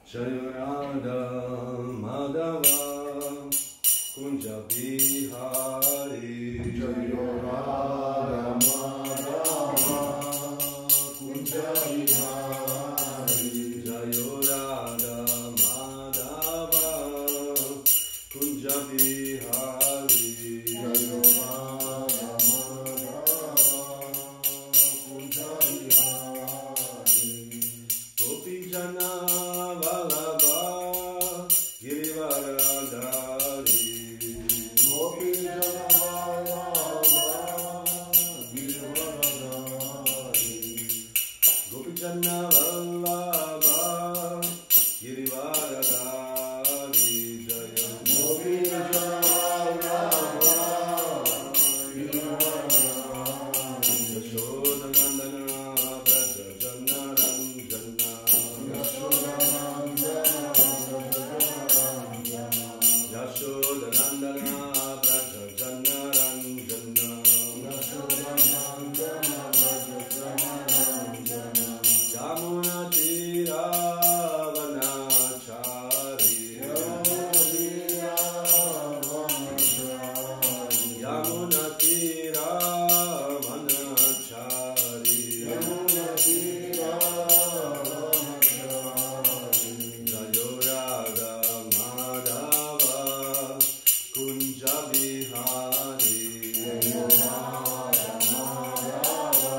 Jaya Radha Madhava Kunja Bihari Jaya Radha Madhava Kunja Bihari Jaya Radha Madhava Kunja Bihari Jaya Radha Madhava Kunja Bihari Gopi Jana Vallabha Girivaradhari Gopi Jana Vallabha Girivaradhari Gopi Jana Vallabha Girivaradhari Jaya Gopi Jana Vallabha Girivaradhari Yashodanandana Braja Jana Ranjana Yashodanandana Braja Jana Ranjana Yamuna Tira Vanachari Yamuna Tira Vanachari Jayo Radha Madhava Kunja Bihari Jayo Radha Madhava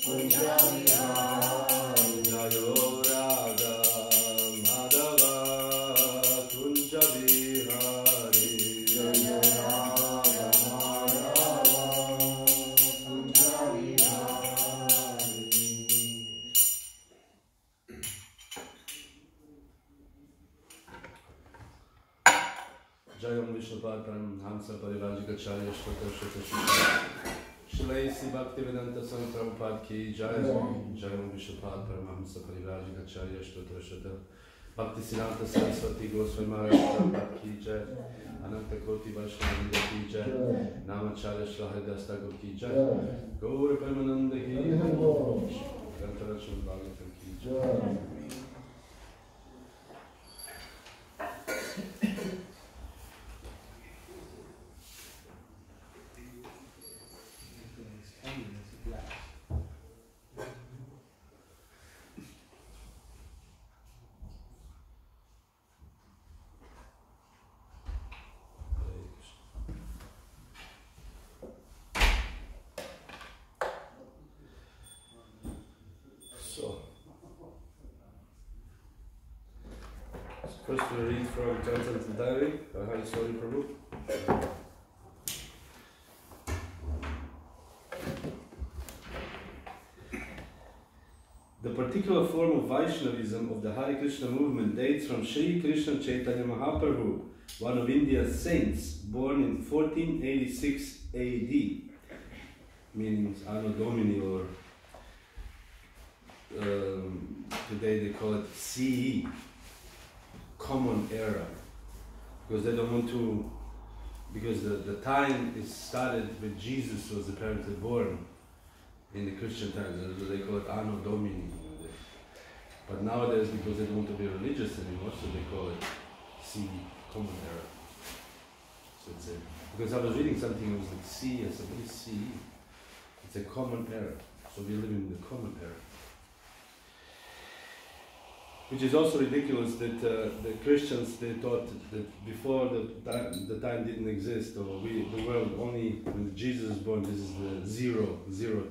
Kunja Bihari Jayo Radha Madhava Kunja Bihari Jayo Radha Madhava Kunja Bihari Jayam Vishnupadam Hamsa Parivajika Charya Shkota Shkota Shkota Shalaisi Bhaktivedanta Swami Prabhupada Ki Jayam Jayam Vishnupadam Hamsa Parivajika Charya Shkota Shkota Bhakti Siddhanta Saraswati Goswami Maharaj Prabhupada Ki Jai Ananta Koti Vaishnava Ki Jai Namacharya Shrahadas Thakur Ki Jai Gaura Premananda Ki Grantaracham Bhagavatam Ki Jai First we read from Zentrum diary, Hari Sori Prabhu. The particular form of Vaishnavism of the Hare Krishna movement dates from Sri Krishna Chaitanya Mahaprabhu, one of India's saints, born in 1486 AD, meaning Anno Domini, or today they call it CE. Common era, because they don't want to, because the time is started when Jesus was apparently born in the Christian times. They call it Anno Domini. But nowadays, because they don't want to be religious anymore, so they call it C, Common Era. So it's because I was reading something, it was like C, I said, what is C? It's a Common Era. So we're living in the Common Era. Which is also ridiculous that the Christians, they thought that before the time didn't exist, or the world only when Jesus was born, this is the zero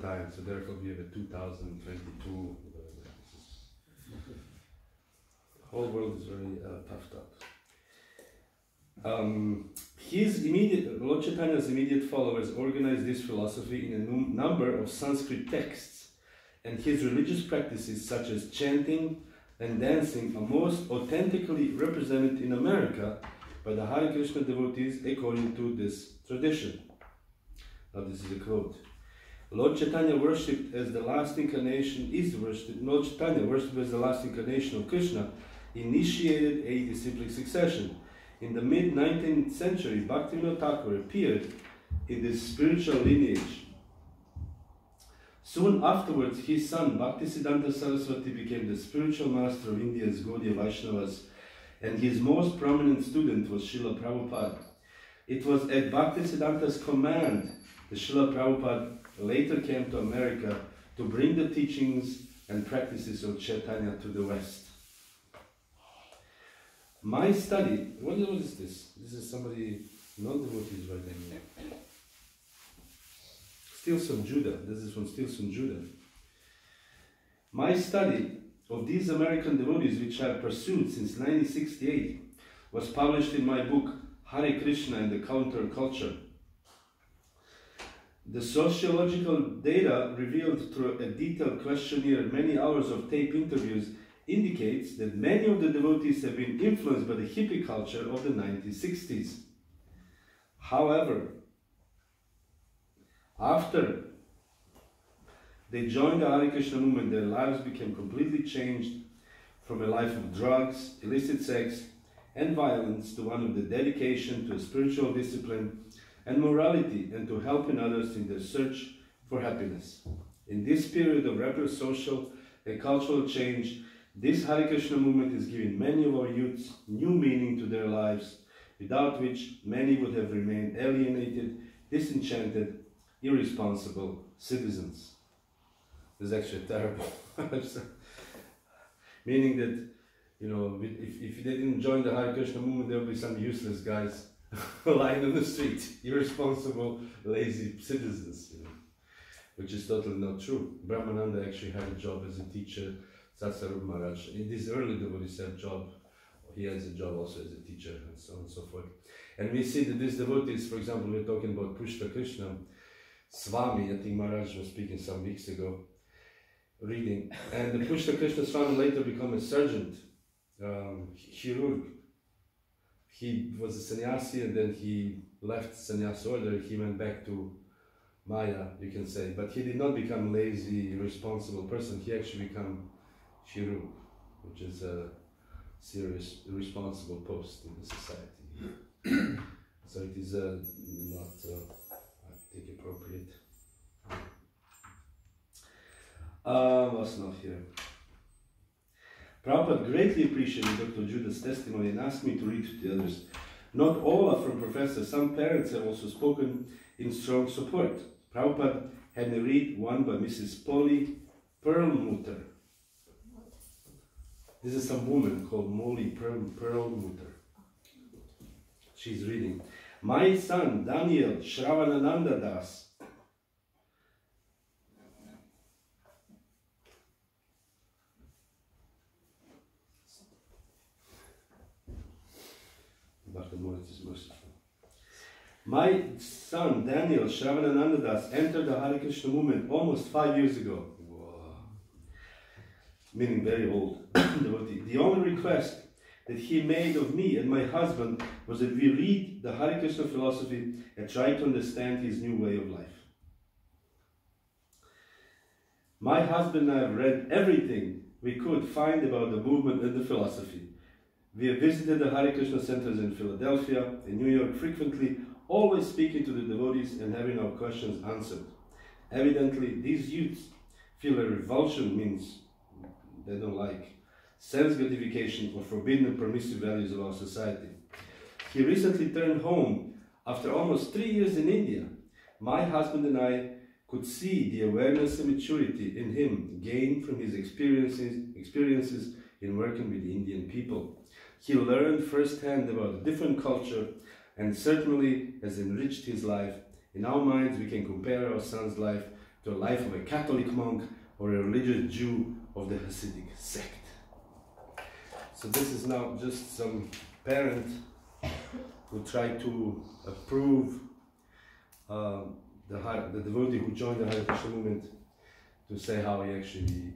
time, so therefore we have a 2022. The whole world is very puffed up. Lord Chaitanya's immediate followers organized this philosophy in a number of Sanskrit texts, and his religious practices such as chanting and dancing are most authentically represented in America by the Hare Krishna devotees according to this tradition. Now this is a quote. Lord Chaitanya worshipped as the last incarnation Lord Chaitanya worshipped as the last incarnation of Krishna, initiated a disciplic succession. In the mid-19th century, Bhakti Thakur appeared in this spiritual lineage. Soon afterwards, his son Bhaktisiddhanta Saraswati became the spiritual master of India's Gaudiya Vaishnavas, and his most prominent student was Srila Prabhupada. It was at Bhaktisiddhanta's command that Srila Prabhupada later came to America to bring the teachings and practices of Chaitanya to the West. My study, what is this? This is somebody, non-devotees writing. Stilson Judah, this is from Stilson Judah. My study of these American devotees, which I have pursued since 1968, was published in my book, Hare Krishna and the Counterculture. The sociological data revealed through a detailed questionnaire and many hours of tape interviews indicates that many of the devotees have been influenced by the hippie culture of the 1960s. However, after they joined the Hare Krishna movement, their lives became completely changed from a life of drugs, illicit sex, and violence to one of the dedication to a spiritual discipline and morality, and to helping others in their search for happiness. In this period of rapid social and cultural change, this Hare Krishna movement is giving many of our youths new meaning to their lives, without which many would have remained alienated, disenchanted, irresponsible citizens. This is actually terrible. Meaning that, you know, if they didn't join the Hare Krishna movement, there would be some useless guys lying on the street, irresponsible, lazy citizens, you know, which is totally not true. Brahmananda actually had a job as a teacher. Satsarup Maharaj, in this early devotees had job, he has a job also as a teacher, and so on and so forth. And we see that these devotees, for example, we're talking about Pushpa Krishna, Swami, I think Maharaj was speaking some weeks ago, reading, and the Pushpa Krishna Swami later became a surgeon, chirurg. He was a sannyasi and then he left sannyas order, he went back to Maya, you can say, but he did not become lazy, irresponsible person, he actually became chirurg, which is a serious, responsible post in the society. So it is not, I think, appropriate. What's not here? Prabhupada greatly appreciated Dr. Judah's testimony and asked me to read to the others. Not all are from professors, some parents have also spoken in strong support. Prabhupada had me read one by Mrs. Polly Perlmutter. This is some woman called Molly Perlmutter. She's reading. My son Daniel Shravanananda Das is merciful. My son Daniel Shravanananda Das entered the Hare Krishna movement almost 5 years ago. Whoa. Meaning very old devotee. The only request that he made of me and my husband was that we read the Hare Krishna philosophy and try to understand his new way of life. My husband and I have read everything we could find about the movement and the philosophy. We have visited the Hare Krishna centers in Philadelphia and New York frequently, always speaking to the devotees and having our questions answered. Evidently, these youths feel a revulsion, means they don't like sense gratification or forbidden and permissive values of our society. He recently turned home after almost 3 years in India. My husband and I could see the awareness and maturity in him gained from his experiences in working with the Indian people. He learned firsthand about a different culture and certainly has enriched his life. In our minds, we can compare our son's life to a life of a Catholic monk or a religious Jew of the Hasidic sect. So this is now just some parent who tried to approve the devotee who joined the Hare Krishna movement, to say how he actually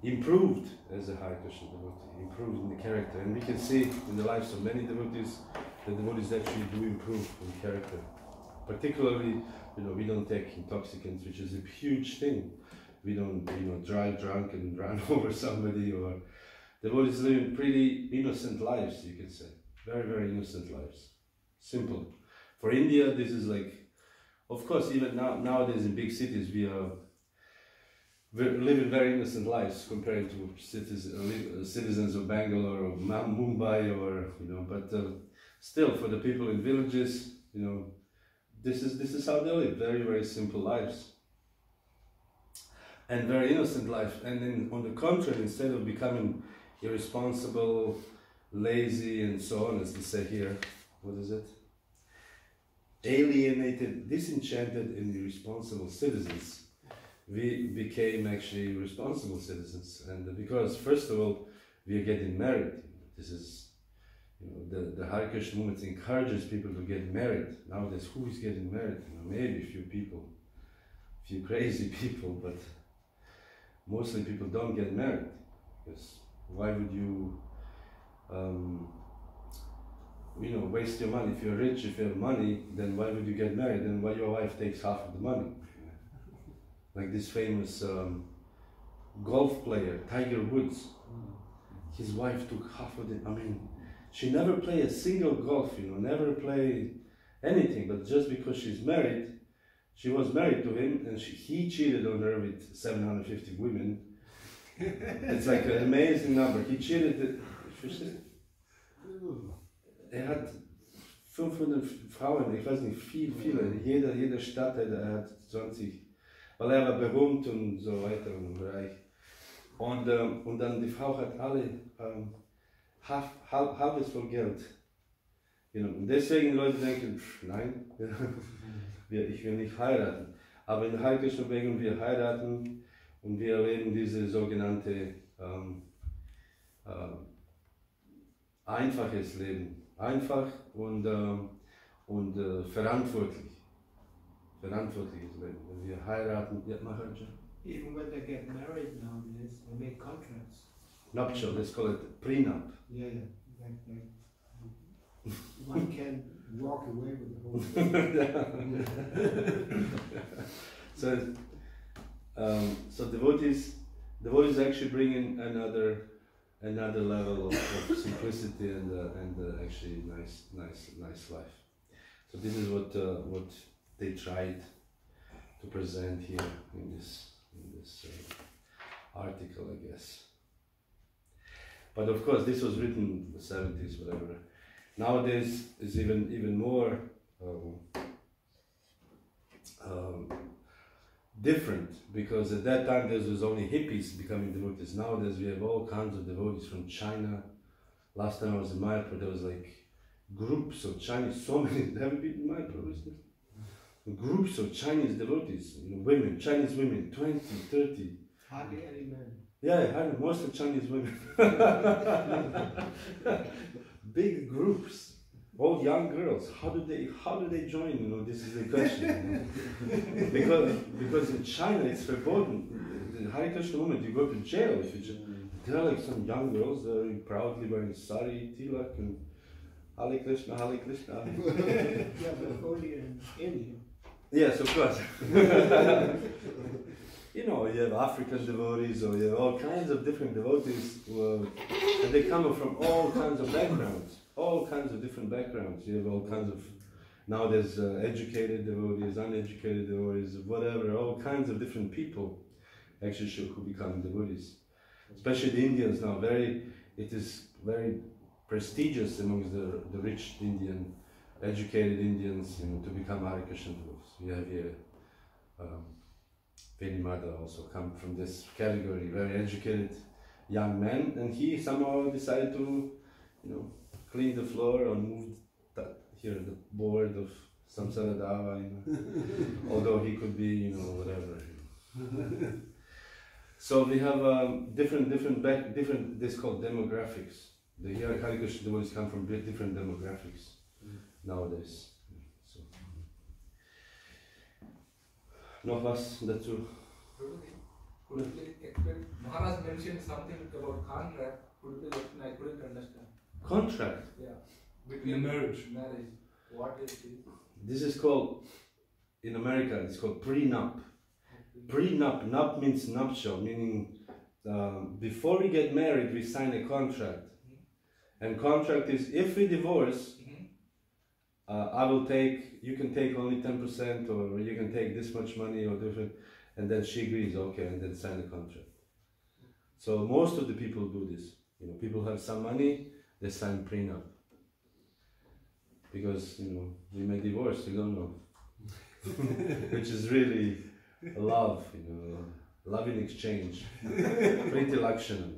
improved as a Hare Krishna devotee, improved in the character. And we can see in the lives of many devotees, the devotees actually do improve in character. Particularly, you know, we don't take intoxicants, which is a huge thing. We don't, you know, drive drunk and run over somebody, or devotees living pretty innocent lives, you can say. Very, very innocent lives. Simple. For India, this is like, of course, even nowadays in big cities, we are living very innocent lives compared to citizens of Bangalore or Mumbai, or but still, for the people in villages, this is how they live. Very, very simple lives and very innocent life. And then on the contrary, instead of becoming irresponsible, lazy, and so on, as they say here, what is it? Alienated, disenchanted, and irresponsible citizens, we became actually responsible citizens. And because, first of all, we are getting married. This is, the Hare Krishna movement encourages people to get married. Nowadays, who is getting married? Maybe a few people, a few crazy people, but mostly people don't get married. Because why would you waste your money? If you're rich, if you have money, then why would you get married? Then why your wife takes half of the money? Like this famous golf player, Tiger Woods. His wife took half of it. I mean, she never played a single golf, never played anything, but just because she's married, she was married to him, and he cheated on her with 750 women. It's like an amazing number. He cheated. Hat 500 Frauen, ich weiß nicht, viele. Jede Stadt hat 20. Weil war berühmt und so weiter und reich. Und dann die Frau hat alle halbes voll Geld. Und deswegen Leute denken, nein, ich will nicht heiraten. Aber in der Hare Krishna Bewegung wir heiraten und wir erleben diese sogenannte einfaches Leben. Einfach und verantwortlich. Verantwortliches Leben. Wenn wir heiraten, even when they get married nowadays, they make contracts. Nuptial, let's call it prenup. Yeah, like one can walk away with the whole thing. So devotees actually bring in another level of simplicity and actually nice life. So this is what they tried to present here in this article, I guess. But of course, this was written in the 70s, whatever. Nowadays, it's even more different, because at that time there was only hippies becoming devotees. Nowadays we have all kinds of devotees from China. Last time I was in Mayapur, there was like groups of Chinese, so many. Have you been in Mayapur? Groups of Chinese devotees, women, Chinese women, 20, 30. Hardly any men. Yeah, mostly Chinese women. Big groups. All young girls, how do they join? This is the question. because in China it's forbidden. The Hare Krishna movement, you go to jail if you there are like some young girls that are proudly wearing sari, tilak, and Hare Krishna, Hare Krishna. Yeah, but only in India. Yes, of course. You have African devotees, or you have all kinds of different devotees, and they come from all kinds of backgrounds. All kinds of different backgrounds. You have all kinds of, now there's educated devotees, uneducated devotees, whatever, all kinds of different people actually who become devotees. Especially the Indians now, it is very prestigious amongst the rich Indian, educated Indians, to become Hare Krishna devotees. You have here Venimada also come from this category, very educated young man, and he somehow decided to, clean the floor or move the board of Samsaradava, although he could be, whatever. So we have different, this is called demographics. The Hare Krishna devotees come from different demographics nowadays. So. Noch was dazu? Could you explain? Maharaj mentioned something about contract. Could you explain? I couldn't understand. Contract? Yeah. Between marriage. What is it? This is called, in America, it's called prenup. Prenup, nup means nuptial, meaning before we get married, we sign a contract. And contract is, if we divorce, you can take only 10%, or you can take this much money, or different. and then she agrees, okay, and then sign the contract. So most of the people do this. You know, people have some money, they sign prenup. Because, you know, we may divorce, you don't know. Which is really love, you know, love in exchange. Pretty Lakshana.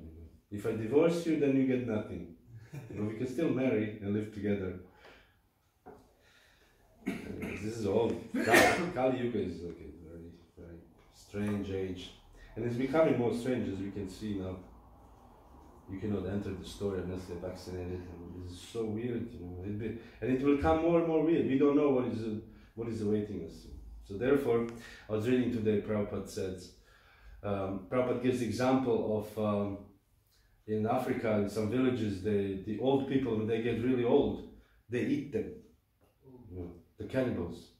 If I divorce you, then you get nothing. You know, we can still marry and live together. This is all. Kali Yuga is like a very, very strange age. And it's becoming more strange, as we can see now. You cannot enter the store unless you're vaccinated. And this is so weird, you know. And it will come more and more weird. We don't know what is awaiting us. So therefore, I was reading today, Prabhupada says, Prabhupada gives the example of in Africa, in some villages, the old people, when they get really old, they eat them, you know, the cannibals.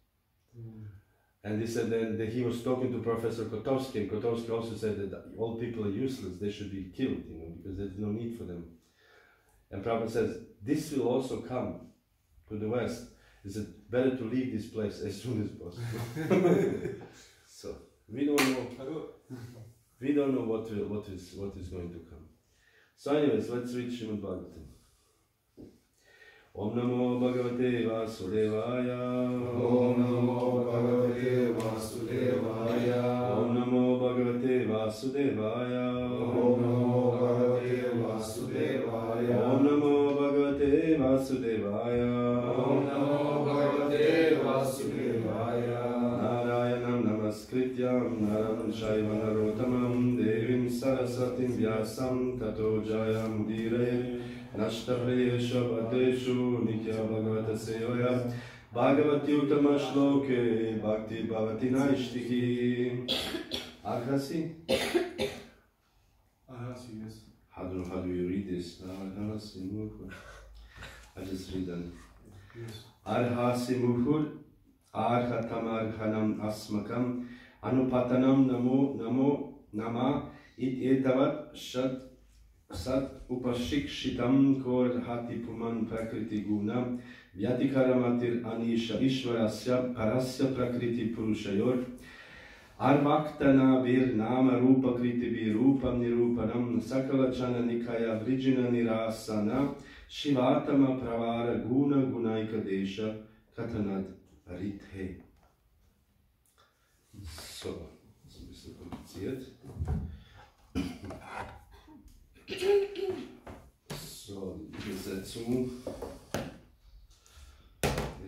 And he said then that he was talking to Professor Kotowski, and Kotowski also said that old people are useless, they should be killed, you know, because there's no need for them. And Prabhupada says, this will also come to the West. Is it better to leave this place as soon as possible? So we don't know what is going to come. So anyways, let's read Srimad Bhagavatam. Om Namo Bhagavate Vasudevaya. Om Namo Bhagavate Vasudevaya. Om Namo Bhagavate Vasudevaya. Om Namo Bhagavate Vasudevaya. Om Namo Bhagavate Vasudevaya. Om Namo Bhagavate Vasudevaya. Narayanam Namaskrityam Naram Shaiva Narotamam Devim Sarasatim Vyasam Tato Jayam Dirayam Nashtapriyesha Bhateshu Nitya Bhagavata Sevaya Bhagavati Uttama Shloke Bhakti Bhavati Naishtiki. Arhasi? Arhasi, yes. How do you read this? Arhasi Muhur. I just read them. Yes. Arhasi Muhur Arhatamarhanam Asmakam Anupatanam Namo Nama It Etavat Sat Upashikshitam Kor Hati Puman Prakriti Guna Vyatikaramatir Anisha Ishvarasya Parasya Prakriti Purushayor Arvaktana Vir Nama Rupa Kriti Virupam Nirupanam Sakala Chana Nikaya Vrijina Nirasana Shivatama Pravara Guna Gunaika Desha Katanad Rithe. So, das ist ein bisschen kompliziert. So, die Übersetzung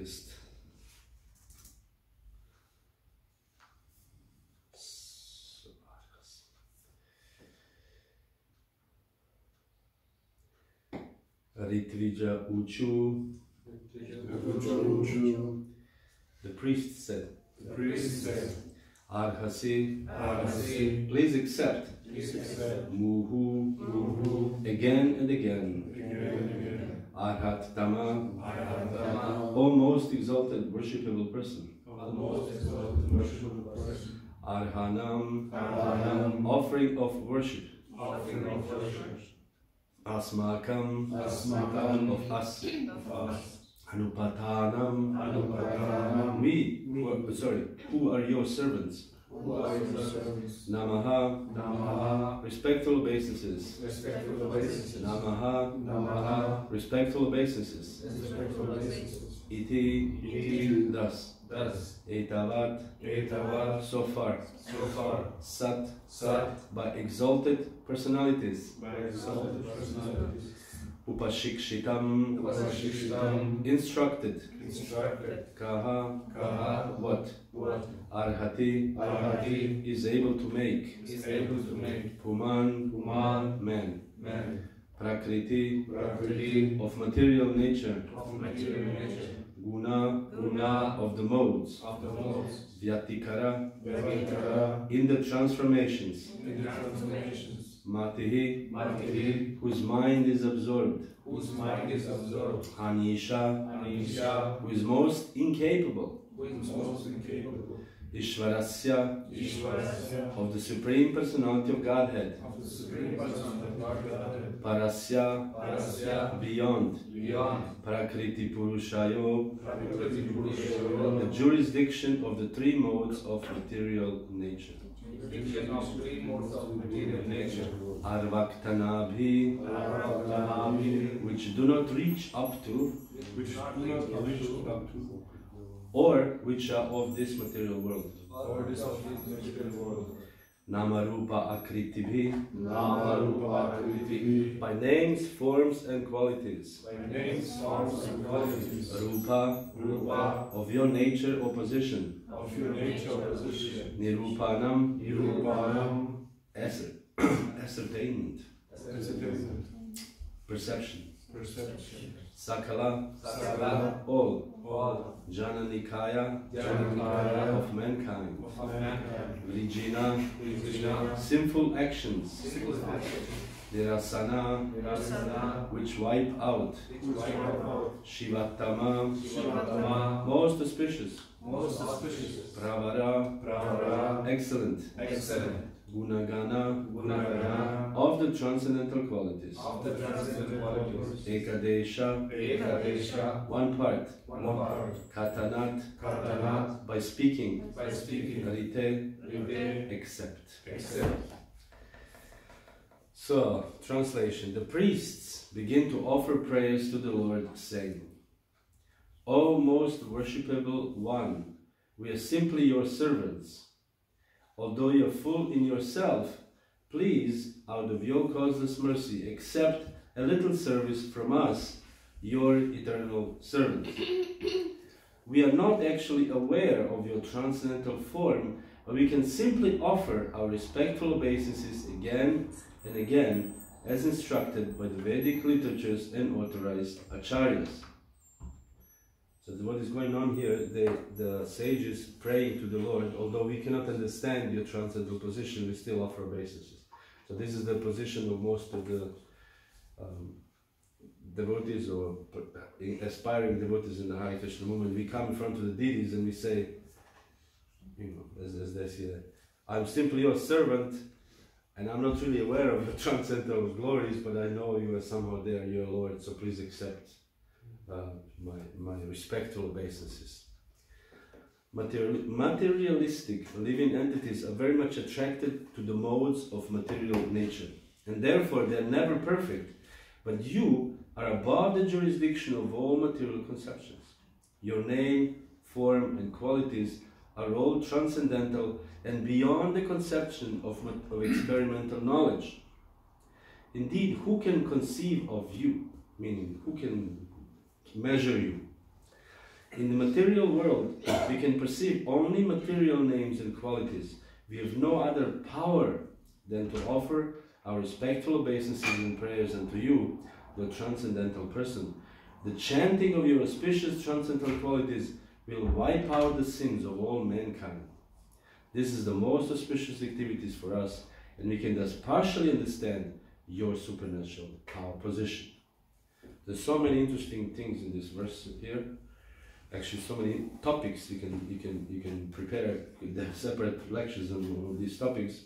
ist Ritvija Uchu. The priest said, Arhasi, please accept, Muhu, again and again, Arhat Tama, O most exalted worshipable person, Arhanam, offering of worship, Asmakam, of us, Anupatanam, we, who are your servants, Namaha, respectful obeisances, Namaha, respectful obeisances, Iti, thus, Etavat, so far, Sat, by exalted personalities, Upashikshitam, instructed, Kaha, what? Arhati, is able to make, Puman, man, Prakriti, of material nature, Guna, of the modes, Vyatikara, in the transformations, Matihi, whose mind is absorbed, Anisha, who is most incapable, Ishvarasya, of the Supreme Personality of Godhead, Parasya, beyond, Prakriti Purushayo, the jurisdiction of the three modes of material nature. prediction of three modes of material nature. Arvaktanabi, which do not reach up to, or which are of this material world. Namarupa Akritibi, by names, forms and qualities. Rupa, of your nature or position. Nirupanam, ascertainment. Perception. Sakala, all. Jananikaya, of mankind. Vrijina, sinful actions. Nirasana, which wipe out. Shivatama, most auspicious. Pravara, excellent. Gunagana, of the transcendental qualities. Ekadesha, one part. Katanat, by speaking. Rite, except. So, translation. The priests begin to offer prayers to the Lord, saying, O most worshipable one, we are simply your servants. Although you are full in yourself, please, out of your causeless mercy, accept a little service from us, your eternal servants. We are not actually aware of your transcendental form, but we can simply offer our respectful obeisances again and again, as instructed by the Vedic literatures and authorized acharyas. So what is going on here, the sages praying to the Lord, although we cannot understand your transcendental position, we still offer obeisances. So this is the position of most of the devotees or aspiring devotees in the Hare Krishna movement. We come in front of the deities and we say, you know, as they say, I'm simply your servant and I'm not really aware of the transcendental glories, but I know you are somehow there, your Lord, so please accept my respectful obeisances. Materialistic living entities are very much attracted to the modes of material nature, and therefore they are never perfect, but you are above the jurisdiction of all material conceptions. Your name, form and qualities are all transcendental and beyond the conception of experimental knowledge. Indeed, who can conceive of you? Meaning, who can measure you? In the material world, we can perceive only material names and qualities. We have no other power than to offer our respectful obeisances and prayers unto you, the transcendental person. The chanting of your auspicious transcendental qualities will wipe out the sins of all mankind. This is the most auspicious activities for us, and we can thus partially understand your supernatural power position. There's so many interesting things in this verse here. Actually, so many topics you can prepare separate lectures on these topics.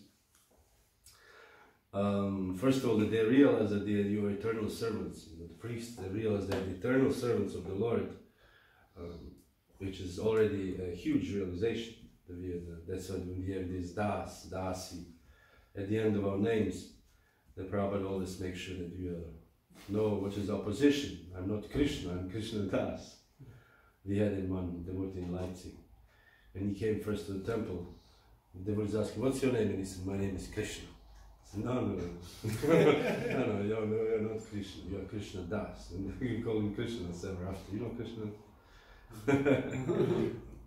First of all, that they realize that they are your eternal servants. The priests, they realize they're the eternal servants of the Lord, which is already a huge realization. That's why when we have this das, dasi, at the end of our names, the Prabhupada always makes sure that we know what is opposition. I'm not Krishna, I'm Krishna Das. We had in one devotee in Leipzig. When he came first to the temple, the devotee was asking, what's your name? And he said, my name is Krishna. I said, no, you're not Krishna, you're Krishna Das. And we call him Krishna ever after. You know Krishna?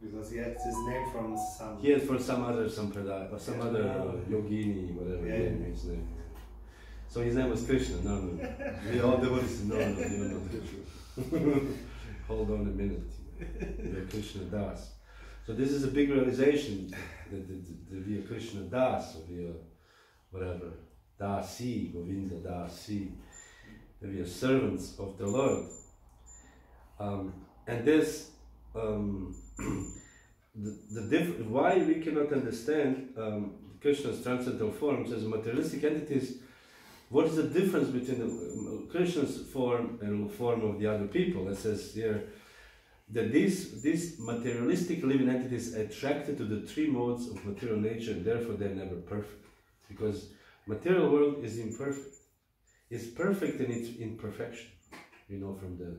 Because he had his name from some... He had for some other sampradaya, or some other yogini, whatever his name. So his name was Krishna. No. We all devotees said, no, you're not Krishna. Hold on a minute. You're Krishna Das. So this is a big realization that we are Krishna Das, or we are whatever, Dasi, Govinda Dasi. That we are servants of the Lord. And this, why we cannot understand Krishna's transcendental forms as materialistic entities. What is the difference between Krishna's form and the form of the other people? It says here, that these materialistic living entities are attracted to the three modes of material nature, and therefore they're never perfect. Because material world is imperfect. It's perfect in its imperfection. You know from the,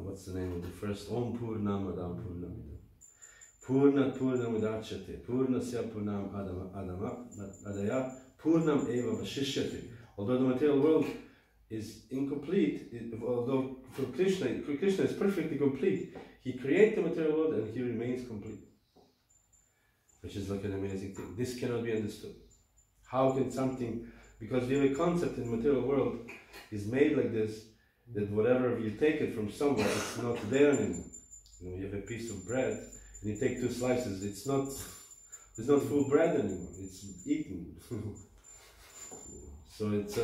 what's the name of the first? Om Purnamadam Purnamidam. Purnat Purnamudachyate. Purnasya Purnam Adaya. Purnam Eva Vashishyate. Although the material world is incomplete, although for Krishna is perfectly complete, he created the material world and he remains complete. Which is like an amazing thing. This cannot be understood. How can something, because we have a concept in the material world is made like this, that whatever you take it from somewhere, it's not there anymore. You know, you have a piece of bread and you take 2 slices, it's not full bread anymore, it's eaten. So it's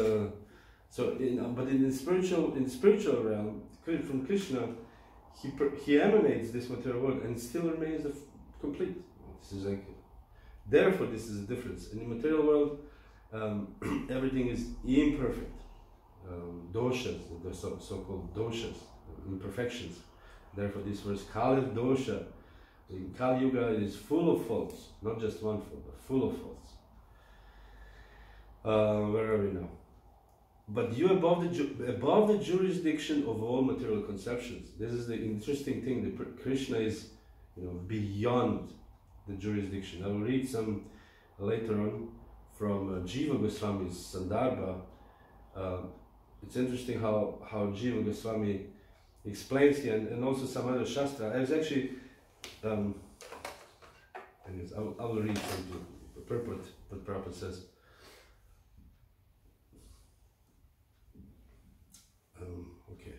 but in the spiritual realm, from Krishna, he emanates this material world and it still remains complete. This is like, therefore this is a difference. In the material world, everything is imperfect. Doshas, the so-called doshas, imperfections. Therefore this verse, Kali dosha, in Kali Yuga it is full of faults, not just one fault, but full of faults. Where are we now? But you above the jurisdiction of all material conceptions. This is the interesting thing. That Krishna is, beyond the jurisdiction. I will read some later on from Jiva Goswami's Sandarbha. It's interesting how Jiva Goswami explains here, and also some other Shastra. I was actually, I will read something, the purport, what Prabhupada says. Okay.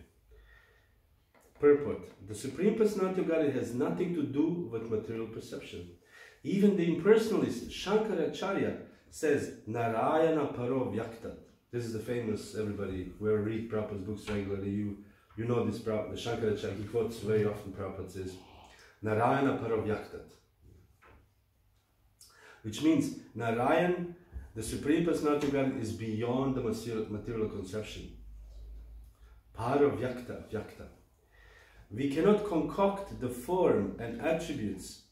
Purport. The Supreme Personality of Godhead has nothing to do with material perception. Even the impersonalist Shankaracharya says, Narayana Paro Vyaktat. This is the famous, everybody, whoever read Prabhupada's books regularly, you know this Prabhupada, the Shankaracharya, he quotes very often. Prabhupada says, Narayana Paro Vyaktat. Which means, Narayan, the Supreme Personality of Godhead, is beyond the material conception. Para Vyakta. We cannot concoct the form and attributes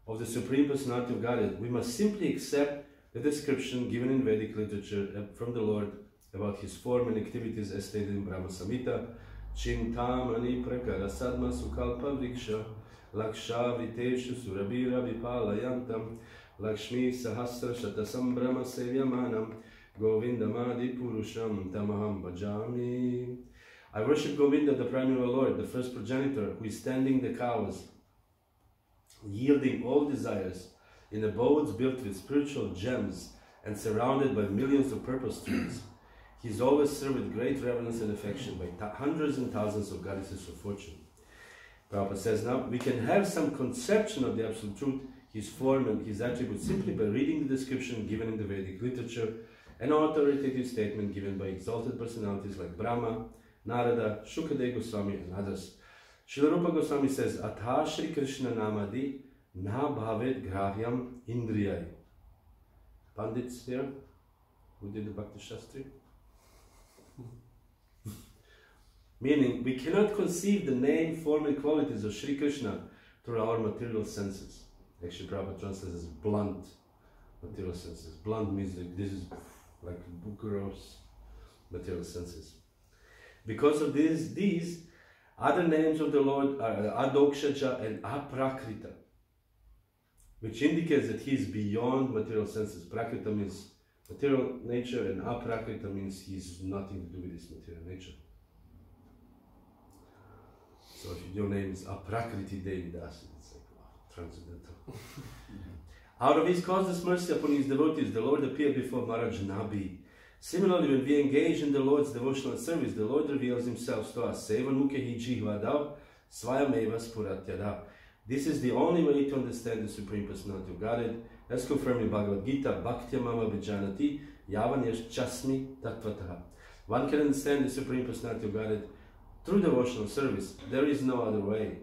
of the Supreme Personality of Godhead. We must simply accept the description given in Vedic literature from the Lord about his form and activities as stated in Brahma Samhita. Chintamani prakara sadma sukalpa vriksha laksha viteshu surabira vipalayantam lakshmi sahasra shatasam brahma sevyamanam govindamadi purusham tamaham bhajami. I worship Govinda, the primeval Lord, the first progenitor, who is tending the cows, yielding all desires, in abodes built with spiritual gems and surrounded by millions of purple streams. He is always served with great reverence and affection by hundreds and thousands of goddesses of fortune. Prabhupada says, now, we can have some conception of the absolute truth, his form and his attributes, simply by reading the description given in the Vedic literature, an authoritative statement given by exalted personalities like Brahma, Narada, Shukadeva Goswami, and others. Srila Rupa Goswami says, Atha Shri Krishna Namadi na bhavet grahyam indriyai. Pandits here, who did the Bhakti Shastri? Meaning, we cannot conceive the name, form, and qualities of Shri Krishna through our material senses. Actually, Prabhupada translates as blunt material senses. Blunt means that this is like gross material senses. Because of these other names of the Lord are Adokshaja and Aprakrita, which indicates that he is beyond material senses. Prakrita means material nature, and Aprakrita means he has nothing to do with this material nature. So if your name is Aprakriti Devidas, it's like, wow, transcendental. Out of his causeless mercy upon his devotees, the Lord appeared before Maharaj Nabi. Similarly, when we engage in the Lord's devotional service, the Lord reveals himself to us. This is the only way to understand the Supreme Personality of Godhead, as confirmed in Bhagavad Gita, Bhakti Mama Vijanati, Yavan Yash Chasmi Tattvataha. One can understand the Supreme Personality of Godhead through devotional service. There is no other way.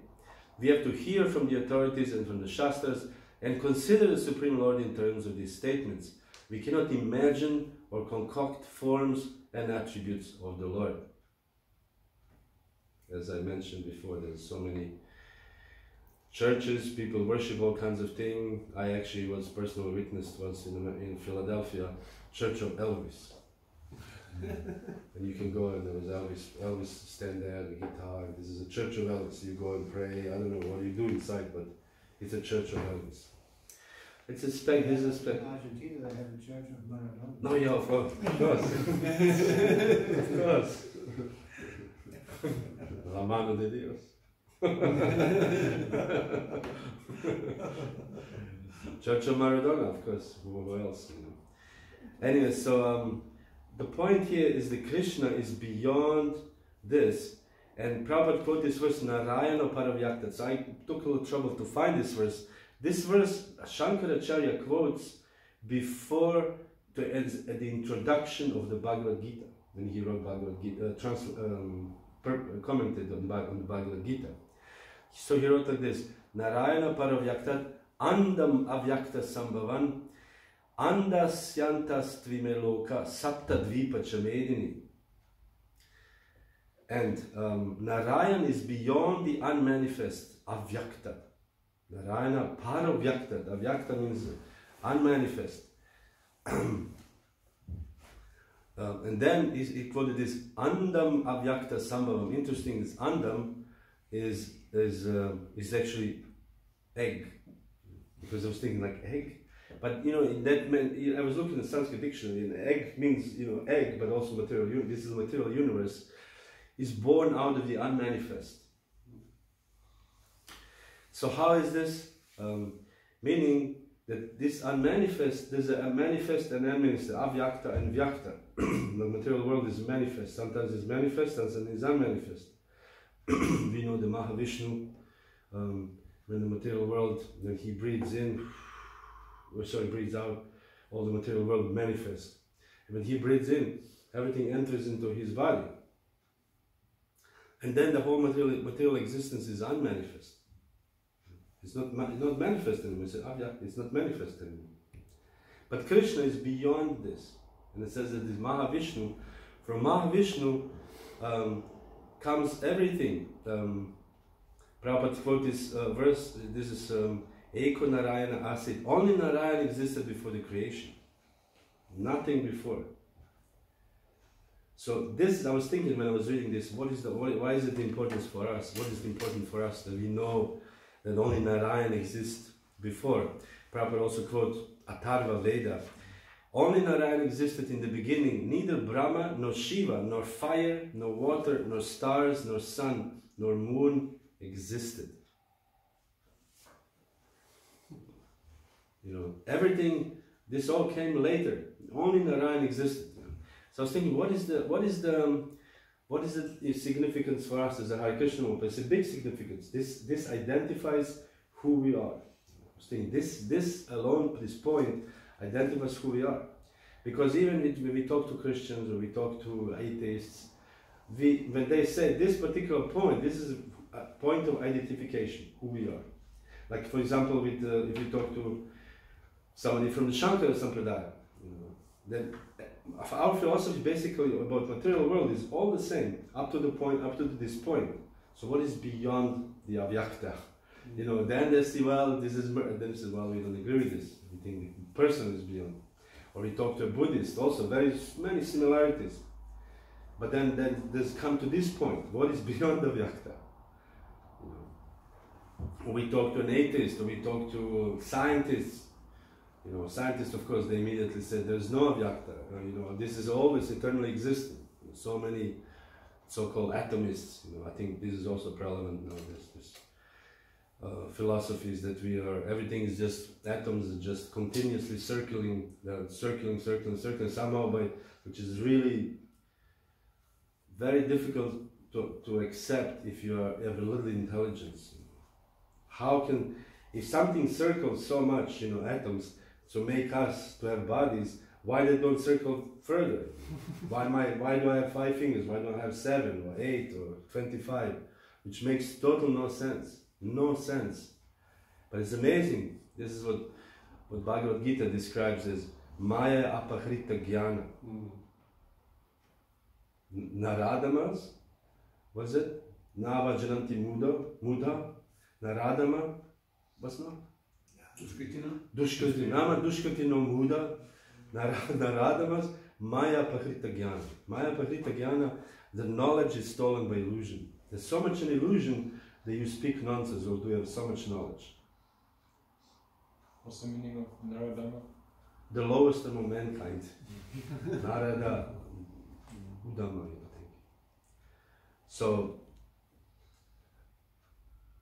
We have to hear from the authorities and from the Shastras and consider the Supreme Lord in terms of these statements. We cannot imagine or concoct forms and attributes of the Lord. as I mentioned before, there's so many churches, people worship all kinds of things. I actually was personally witnessed once in Philadelphia, Church of Elvis. And you can go and there was Elvis stand there, the guitar. This is a Church of Elvis. You go and pray. I don't know what you do inside, but it's a Church of Elvis. It's a spec. This is a spec. In Argentina, they have a church of Maradona. No, yeah, of course. Of course. La mano de Dios. Church of Maradona, of course. Who else? You know. Anyway, so the point here is that Krishna is beyond this, and Prabhupada quote this verse, Narayana Paravyakta. So I took a little trouble to find this verse. This verse Shankaracharya quotes before the introduction of the Bhagavad Gita, when he wrote Bhagavad Gita, commented on the Bhagavad Gita. So he wrote like this: Narayana Paravyaktat Andam Avyakta Sambhavan Andasyantas Tvimeloka Sapta Dvipa Chamedini. And Narayan is beyond the unmanifest, Avyakta. Narayana Paravyakta. Avyakta means unmanifest. And then he quoted this Andam Avyakta Sambhavam. Interesting, this Andam is actually egg, because I was thinking like egg, but you know that meant, I was looking at the Sanskrit dictionary, and egg means, you know, egg, but also material. This is a material universe, is born out of the unmanifest. So how is this? Meaning that this unmanifest, there's a manifest and unmanifest, avyakta and vyakta. The material world is manifest. Sometimes it's manifest, sometimes it's unmanifest. We know the Mahavishnu, when the material world, when he breathes in, breathes out, all the material world manifests. And when he breathes in, everything enters into his body. And then the whole material existence is unmanifest. It's not manifest anymore. It's not manifest anymore. But Krishna is beyond this. And it says that this Mahavishnu, from Mahavishnu comes everything. Prabhupada quote this verse, this is Eko Narayana Asit. Only Narayana existed before the creation. Nothing before. So this, I was thinking when I was reading this, why is it important for us? What is important for us that we know that only Narayana exists before? Prabhupada also quote Atharva Veda. Only Narayana existed in the beginning. Neither Brahma, nor Shiva, nor fire, nor water, nor stars, nor sun, nor moon existed. You know, everything, this all came later. Only Narayana existed. So I was thinking, what is the significance for us as a Hare Krishna movement? It's a big significance. This identifies who we are. I was thinking, this alone, this point, identifies who we are. Because even when we talk to Christians or we talk to atheists, when they say this particular point, this is a point of identification, who we are. Like for example, if you talk to somebody from the Shankara Sampradaya, then our philosophy basically about material world is all the same up to this point. So what is beyond the avyakta? You know, then they say, well, we don't agree with this. We think the person is beyond. Or we talk to a Buddhist, also very many similarities. But then there's come to this point, what is beyond the avyakta? You know, or we talk to an atheist, or we talk to scientists. You know, scientists, of course, they immediately say there's no avyakta. You know, this is always eternally existing. So many so-called atomists. You know, I think this is also prevalent now. This philosophies that everything is just atoms, are just continuously circling somehow, which is really very difficult to accept if you have a little intelligence. How can, if something circles so much, you know, atoms, to make us to have bodies, why they don't circle further? Why do I have 5 fingers? Why don't I have 7 or 8 or 25? Which makes total no sense. No sense. But it's amazing. This is what Bhagavad Gita describes as Maya Apahrita Jnana. Naradamas, was it? Nava Jananti Muda, Naradama, what's not? Dushkriti, Nama Dushkriti no Muda, Naradamas, Maya Pahrita Jnana. Maya Pahrita Jnana, the knowledge is stolen by illusion. There's so much an illusion that you speak nonsense, or do you have so much knowledge? What's the meaning of Naradama? The lowest among mankind. Narada Udama, I think. So,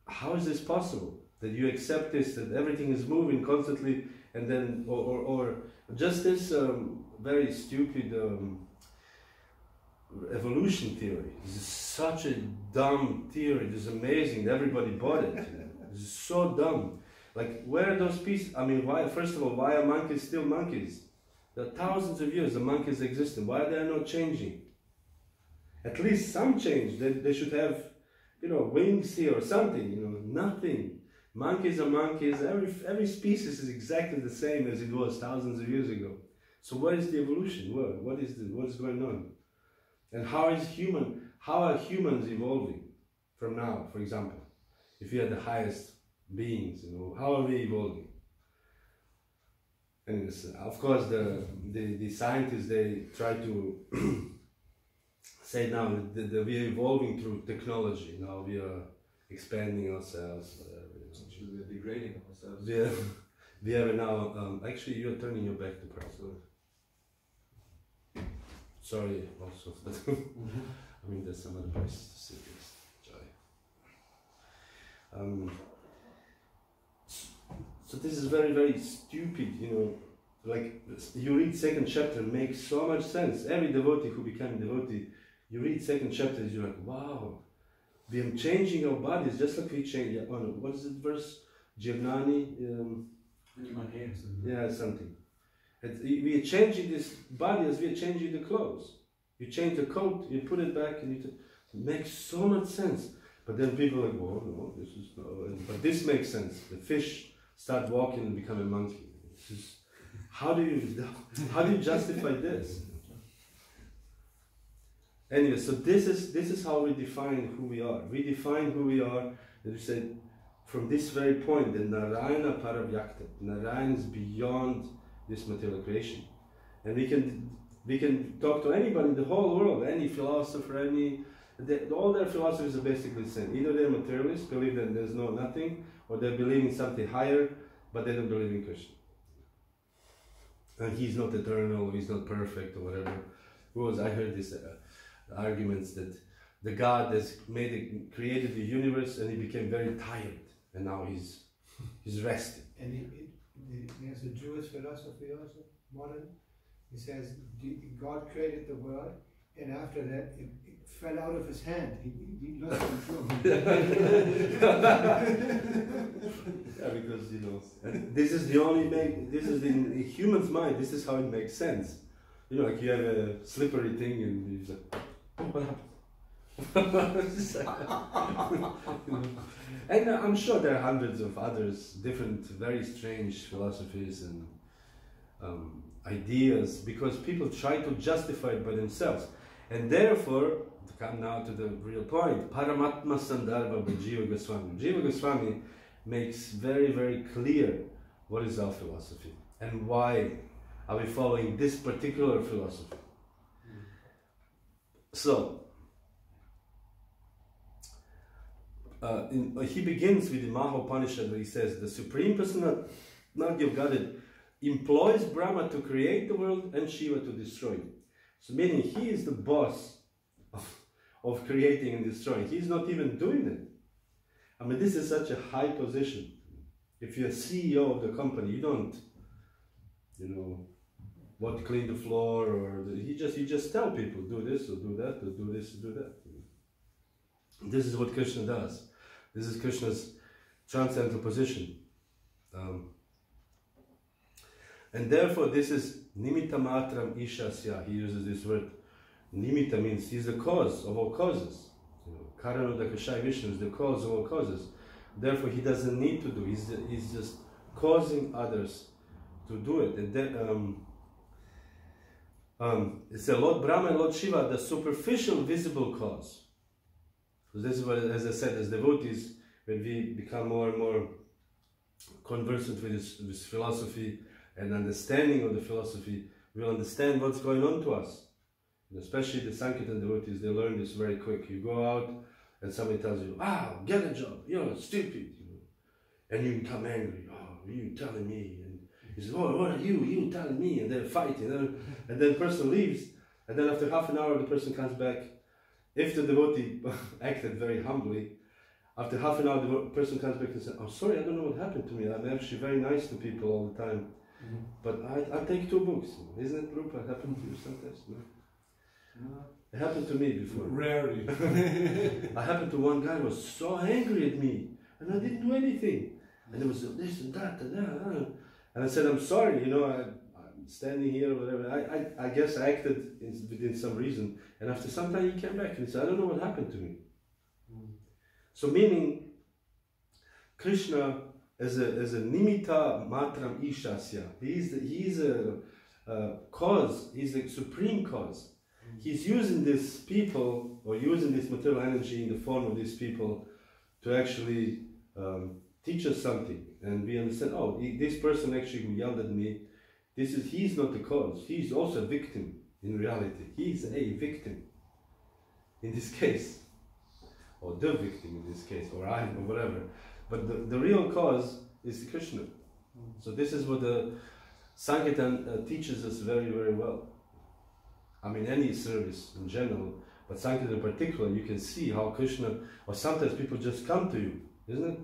how is this possible? That you accept this, that everything is moving constantly, and then, or just this very stupid evolution theory. This is such a dumb theory. This is amazing. Everybody bought it. This is so dumb. Like, where are those pieces? I mean, why? First of all, why are monkeys still monkeys? There are thousands of years the monkeys existed. Why are they not changing? At least some change. They should have, wings here or something. Nothing. Monkeys are monkeys. Every species is exactly the same as it was thousands of years ago. So what is the evolution? What is going on? And how are humans evolving from now, for example? If we are the highest beings, how are we evolving? And of course the scientists, they try to say now that we are evolving through technology. Now we are expanding ourselves, whatever. We are degrading ourselves. We are now, actually you are turning your back to Prabhupada. Sorry also, but I mean there's some other places to see this joy. So this is very, very stupid, like you read second chapter, makes so much sense. Every devotee who became a devotee, you read second chapter, you're like, wow, we are changing our bodies just like we change. What is it verse? Jirnani? Yeah, something. We are changing this body as we are changing the clothes. You change the coat, you put it back, and it makes so much sense. But then people are like, whoa, no, this is no. But this makes sense. The fish start walking and become a monkey. How do you justify this? Anyway, so this is how we define who we are. We define who we are, as we said, from this very point, the Narayana Paravyakta. Narayana is beyond this material creation. And we can talk to anybody in the whole world, any philosopher, all their philosophies are basically the same. Either they're materialists, believe that there's nothing, or they believe in something higher, but they don't believe in Krishna. And he's not eternal, or he's not perfect, or whatever. I heard these arguments that the God has created the universe, and he became very tired, and now he's resting. And there's a Jewish philosophy also, modern. He says God created the world, and after that it fell out of his hand. He lost control. Yeah, because this is the only this is in a human's mind. This is how it makes sense. Like you have a slippery thing, and you're like, what happened? And I'm sure there are hundreds of others, different, very strange philosophies and ideas, because people try to justify it by themselves. And therefore, to come now to the real point, Paramatma Sandarbha by Jiva Goswami. Jiva Goswami makes very, very clear what is our philosophy and why are we following this particular philosophy. So, he begins with the Mahopanishad, where he says, the Supreme Personality of Godhead employs Brahma to create the world and Shiva to destroy it. So meaning he is the boss of creating and destroying. He's not even doing it. I mean, this is such a high position. If you're CEO of the company, you don't, what to clean the floor, or you just tell people, do this or do that, or do this or do that. This is what Krishna does. This is Krishna's transcendental position. And therefore this is nimitta matram ishasya. He uses this word. Nimitta means he's the cause of all causes. Karanodakashai Vishnu is the cause of all causes. Therefore he doesn't need to do. He's just causing others to do it. And then it's a Lord Brahma and Lord Shiva, the superficial visible cause. So this is what, as I said, as devotees, when we become more and more conversant with this philosophy and understanding of the philosophy, we'll understand what's going on to us. And especially the Sankirtan devotees, they learn this very quick. You go out and somebody tells you, "Wow, get a job, you're stupid," you know. And you become angry. "Oh, you telling me?" And he says, "Oh, what are you telling me?" And they're fighting. And then the person leaves. And then after half an hour, the person comes back. If the devotee acted very humbly, after half an hour, the person comes back and says, "I'm sorry, I don't know what happened to me. I'm actually very nice to people all the time. But I take 2 books. Isn't it, Rupa? It happened to you sometimes?" No? It happened to me before. Rarely. I happened to one guy who was so angry at me, and I didn't do anything. And there was this and that and that. And I said, "I'm sorry, you know, I'm standing here or whatever." I guess I acted within some reason. And after some time he came back and he said, "I don't know what happened to me." So meaning, Krishna as a nimitta matram ishasya, he's a cause, he's the supreme cause. He's using these people, or using this material energy in the form of these people to actually teach us something. And we understand, oh, this person actually who yelled at me, he's not the cause. He's also a victim in reality. He's a victim in this case. Or the victim in this case, or whatever. But the real cause is Krishna. So this is what the Sankirtan teaches us very, very well. I mean, any service in general, but Sankirtan in particular, you can see how Krishna, or sometimes people just come to you, isn't it?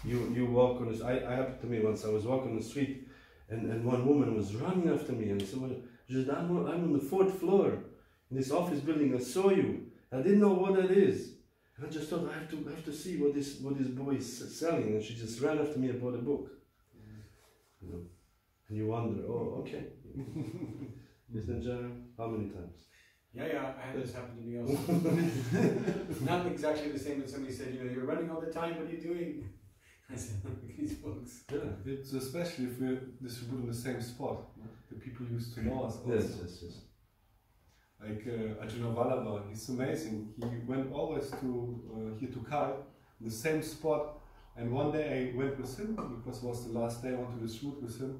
You walk on this, I happened to me once, I was walking on the street, and one woman was running after me, and I said, "Well, I'm on the 4th floor in this office building, I saw you, I didn't know what that is. And I just thought, I have to see what this boy is selling," and she just ran after me and bought a book. You know, and you wonder, oh, okay. Isn't it, how many times? Yeah, I had this happen to me also. Not exactly the same, but somebody said, "You know, you're running all the time, what are you doing?" I said, "Look at these books." Yeah. It's especially if we distribute in the same spot. The people used to know us also. Yes. Like Arjuna Vallabha, he's amazing. He went always to here to Köln, the same spot. And one day I went with him, because it was the last day I wanted to distribute with him.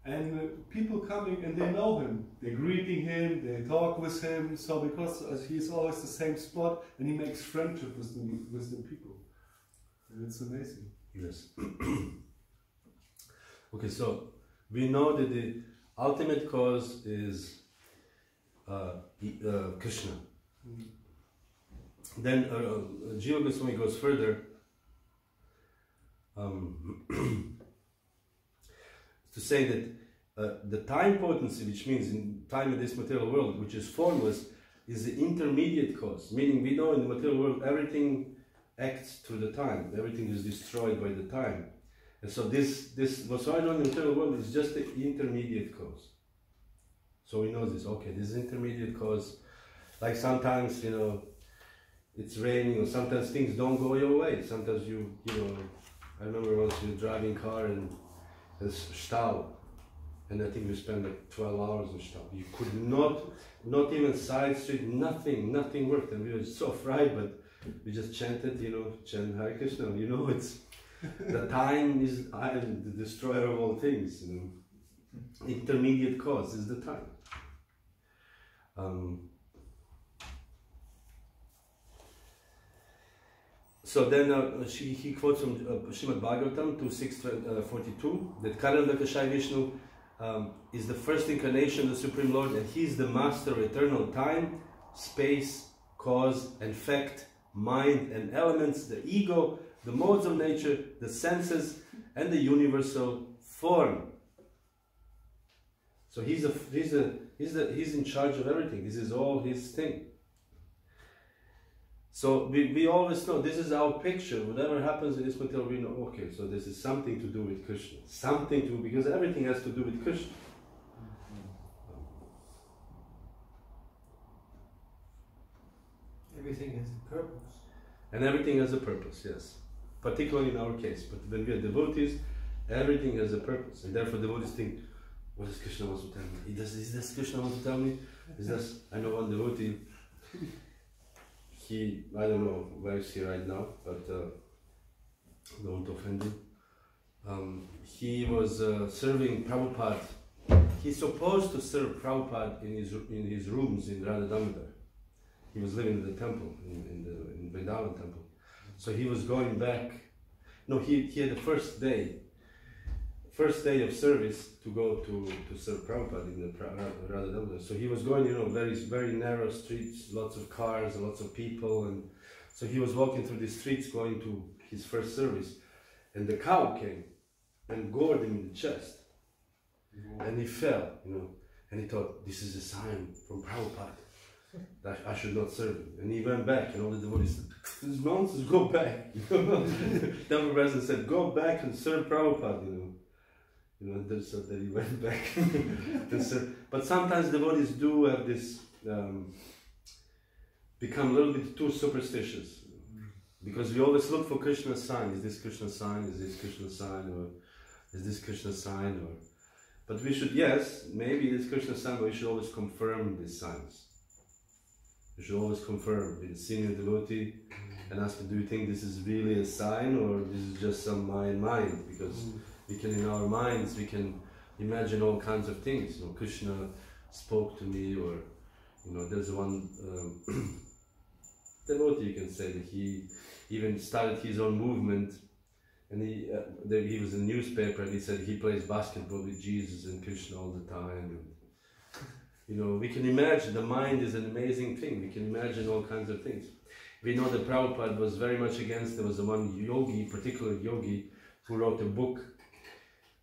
And people coming and they know him, they're greeting him, they talk with him. So because he's always the same spot, and he makes friendship with the people, and it's amazing. Yes. Okay, so we know that the ultimate cause is Krishna. Then Jiva Goswami goes further to say that the time potency, which means in time in this material world, which is formless, is the intermediate cause. Meaning we know in the material world everything acts through the time, everything is destroyed by the time. And so this what's going on in the material world is just the intermediate cause. So we know this, okay, this is intermediate cause. Like sometimes, you know, it's raining, or sometimes things don't go your way. Sometimes you know, I remember once we were driving car and there's Stau, and I think we spent like 12 hours in Stau. You could not even side street, nothing worked, and we were so fried, but we just chanted, you know, chant Hare Krishna, you know, it's, the time is the destroyer of all things, you know. Intermediate cause is the time. So then he quotes from Srimad Bhagavatam 2.6.42 that Karanda Kashai Vishnu is the first incarnation of the Supreme Lord, and he is the master of eternal time, space, cause and fact, mind and elements, the ego, the modes of nature, the senses, and the universal form. So he's in charge of everything. This is all his thing. So we always know, this is our picture. Whatever happens in this material, we know, okay, so this is something to do with Krishna. Because everything has to do with Krishna. Everything has a purpose. And everything has a purpose, yes. Particularly in our case. But when we are devotees, everything has a purpose. And therefore devotees think, what does Krishna want to tell me? Is this Krishna want to tell me? I know one devotee, he, I don't know where is he right now, but don't offend him. He was serving Prabhupada. He's supposed to serve Prabhupada in his rooms in Radha Damodar. He was living in the temple, in Vrindavan temple. So he was going back. No, he had the first day of service to go to serve Prabhupada in the Radha Damodar. So he was going, very, very narrow streets, lots of cars, lots of people, and so he was walking through the streets going to his first service, and the cow came and gored him in the chest, and he fell, and he thought, this is a sign from Prabhupada that I should not serve him. And he went back, and all the devotees said, this is nonsense, go back. Temple president said, go back and serve Prabhupada, so that he went back. But sometimes devotees do have this, become a little bit too superstitious. Because we always look for Krishna's sign. Is this Krishna's sign? Is this Krishna's sign? Or is this Krishna's sign? But we should, yes, maybe it is Krishna's sign, but we should always confirm these signs. We should always confirm with a senior devotee and ask him, do you think this is really a sign or this is just some mind? Because we can, in our minds, we can imagine all kinds of things. Krishna spoke to me, or there's one devotee, you can say, that he even started his own movement, and he was in a newspaper, and he said he plays basketball with Jesus and Krishna all the time. And, we can imagine, the mind is an amazing thing. We can imagine all kinds of things. We know that Prabhupada was very much against, there was one yogi, particular yogi, who wrote a book,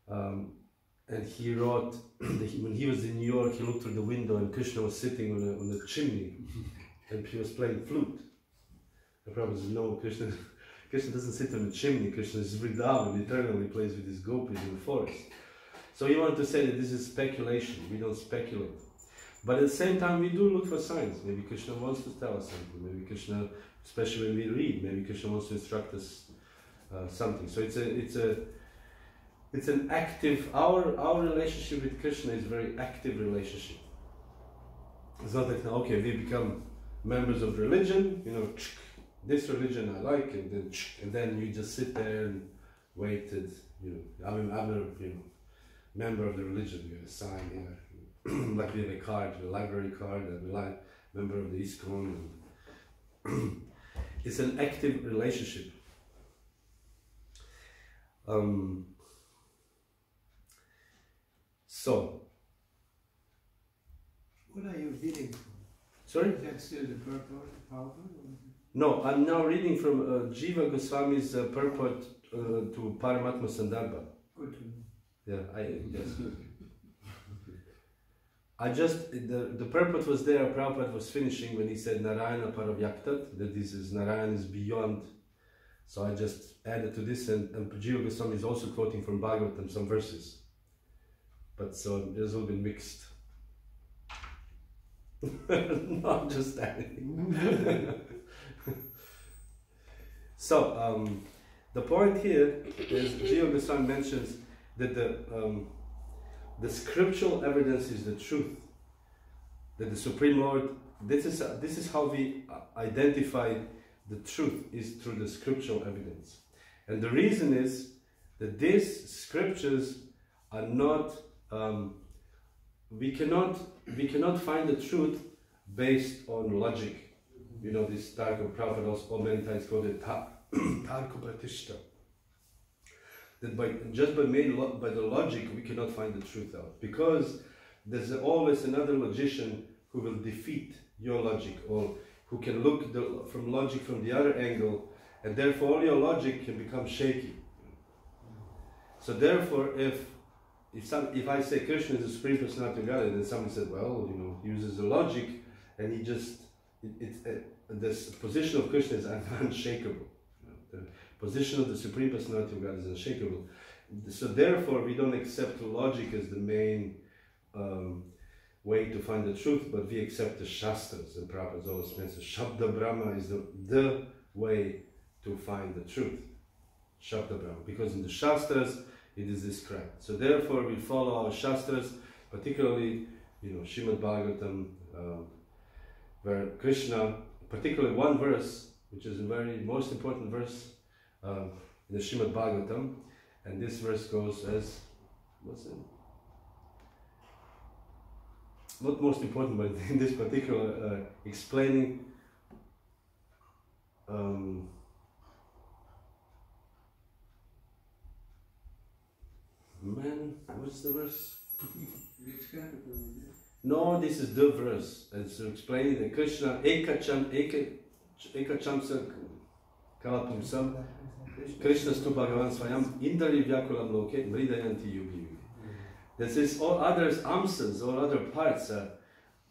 and he wrote, when he was in New York, he looked through the window and Krishna was sitting on a chimney, and he was playing flute. The Prabhupada said, no, Krishna doesn't sit on a chimney, Krishna is Vrindavan, eternally plays with his gopis in the forest. So he wanted to say that this is speculation, we don't speculate. But at the same time, we do look for signs. Maybe Krishna wants to tell us something. Maybe Krishna, especially when we read, maybe Krishna wants to instruct us something. So it's an active. Our relationship with Krishna is a very active relationship. It's not like, okay, we become members of religion. This religion I like, and then you just sit there and wait. I'm a member of the religion. You have a sign here. Like we have a card, a library card, and a member of the ISKCON. It's an active relationship. So, what are you reading from? Sorry? Is that still the purport? No, I'm now reading from Jiva Goswami's purport to Paramatma Sandarbha. Good to know. Yeah, yes. The purport was there, Prabhupada was finishing when he said Narayana Paravyaktat, that this is Narayana is beyond. So I just added to this, and Jiva Goswami is also quoting from Bhagavatam some verses. But so there's a little bit mixed. No, I'm just adding. So the point here is Jiva Goswami mentions that the scriptural evidence is the truth. That the Supreme Lord, this is how we identify the truth, is through the scriptural evidence. And the reason is that these scriptures are not, we cannot find the truth based on logic. This Tarka Prabhupada also many times called it Tarka Pratishta. That by the logic we cannot find the truth out, because there's always another logician who will defeat your logic, or who can look from logic from the other angle, and therefore all your logic can become shaky. So therefore, if I say Krishna is the Supreme Personality of God, and then someone said, well, he uses the logic, and he just this position of Krishna is unshakable. The position of the Supreme Personality of God is unshakable. So therefore, we don't accept logic as the main way to find the truth, but we accept the Shastras. And Prabhupada always mentions Shabda Brahma is the way to find the truth. Shabda Brahma. Because in the Shastras, it is described. So therefore, we follow our Shastras, particularly, Srimad Bhagavatam, where Krishna particularly one verse, which is a very most important verse in the Srimad Bhagavatam, and this verse goes as, what's it? Not most important, but in this particular explaining man, what's the verse? No, this is the verse. It's explaining that Krishna ekachamsa kalapumsam Krishna stu Bhagavan Swayam Indari Vyakulam Loke Mridayanti Yugi. That says all others amsas, all other parts are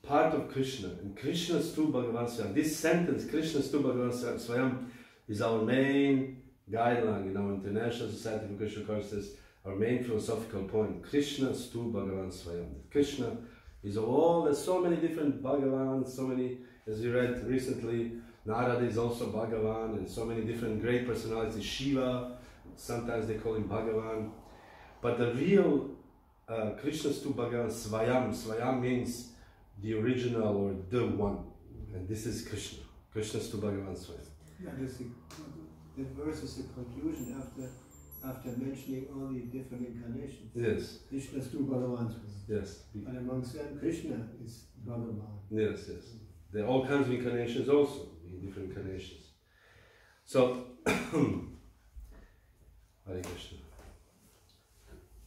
part of Krishna. And Krishna stu Bhagavan Swayam. This sentence, Krishna stu Bhagavan Swayam, is our main guideline in our International Society for Krishna Consciousness, our main philosophical point. Krishna stu Bhagavan Swayam. Krishna is of all, there's so many different Bhagavans, so many, as we read recently, Narada is also Bhagavan, and so many different great personalities. Shiva, sometimes they call him Bhagavan. But the real Krishna stu Bhagavan Swayam, Swayam means the original or the one. And this is Krishna. Krishna stu Bhagavan Swayam. Yeah, the verse is the conclusion after mentioning all the different incarnations. Yes. Krishna stu Bhagavan Swayam. Yes. And amongst them, Krishna is Bhagavan. Yes, yes. There are all kinds of incarnations also, in different incarnations. So, Hare Krishna.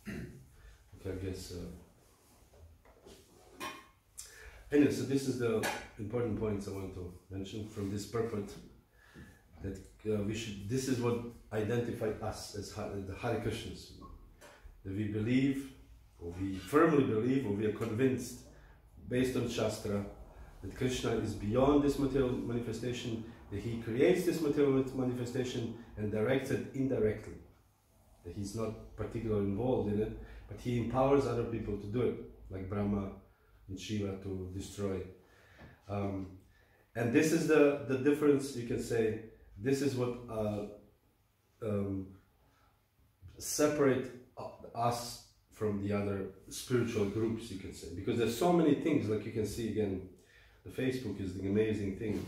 Okay, I guess. Anyway, so this is the important points I want to mention from this purport. That we should. This is what identifies us as the Hare Krishnas. That we believe, or we firmly believe, or we are convinced, based on Shastra, that Krishna is beyond this material manifestation, that he creates this material manifestation and directs it indirectly. That he's not particularly involved in it, but he empowers other people to do it, like Brahma and Shiva to destroy. And this is the difference, you can say, this is what separate us from the other spiritual groups, you can say. Because there's so many things, like you can see again, the Facebook is an amazing thing.